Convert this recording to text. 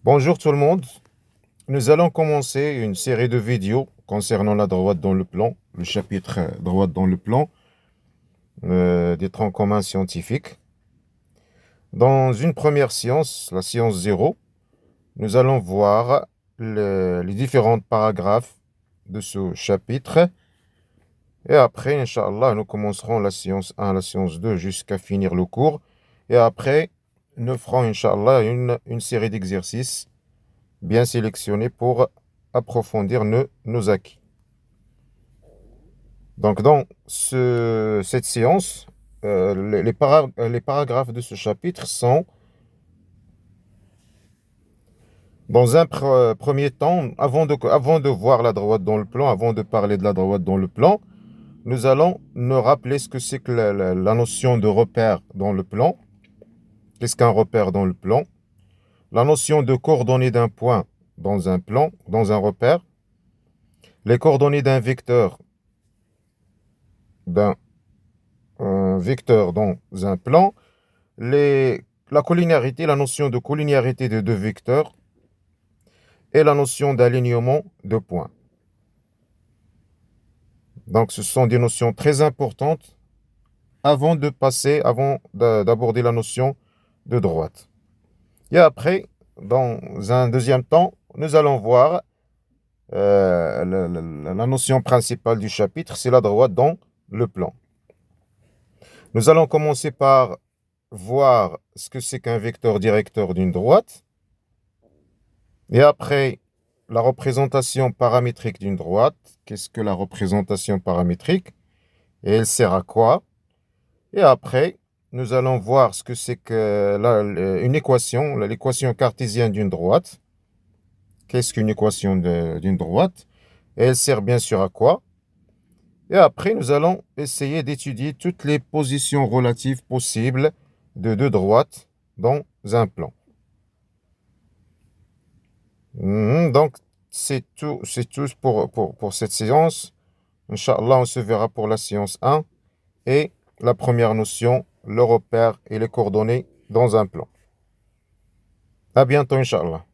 Bonjour tout le monde. Nous allons commencer une série de vidéos concernant la droite dans le plan, le chapitre droite dans le plan des troncs communs scientifiques. Dans une première séance, la séance 0, nous allons voir les différents paragraphes de ce chapitre. Et après, Inch'Allah, nous commencerons la séance 1, la séance 2 jusqu'à finir le cours. Et après, nous ferons, Inch'Allah, une série d'exercices bien sélectionnés pour approfondir nos acquis. Donc, dans cette séance, les paragraphes de ce chapitre sont, dans un premier temps, avant de voir la droite dans le plan, avant de parler de la droite dans le plan, nous allons nous rappeler ce que c'est que la notion de repère dans le plan. Qu'est-ce qu'un repère dans le plan? La notion de coordonnées d'un point dans un plan, dans un repère. Les coordonnées d'un vecteur dans un plan. La collinéarité, la notion de collinéarité de deux vecteurs et la notion d'alignement de points. Donc, ce sont des notions très importantes avant d'aborder la notion de droite. Et après, dans un deuxième temps, nous allons voir la notion principale du chapitre, c'est la droite dans le plan. Nous allons commencer par voir ce que c'est qu'un vecteur directeur d'une droite. Et après, la représentation paramétrique d'une droite. Qu'est-ce que la représentation paramétrique? Et elle sert à quoi? Et après, nous allons voir ce que c'est une équation, l'équation cartésienne d'une droite. Qu'est-ce qu'une équation d'une droite? Et elle sert bien sûr à quoi? Et après, nous allons essayer d'étudier toutes les positions relatives possibles de deux droites dans un plan. Donc, c'est tout pour cette séance. Inch'Allah, on se verra pour la séance 1 et la première notion, le repère et les coordonnées dans un plan. À bientôt, Inch'Allah.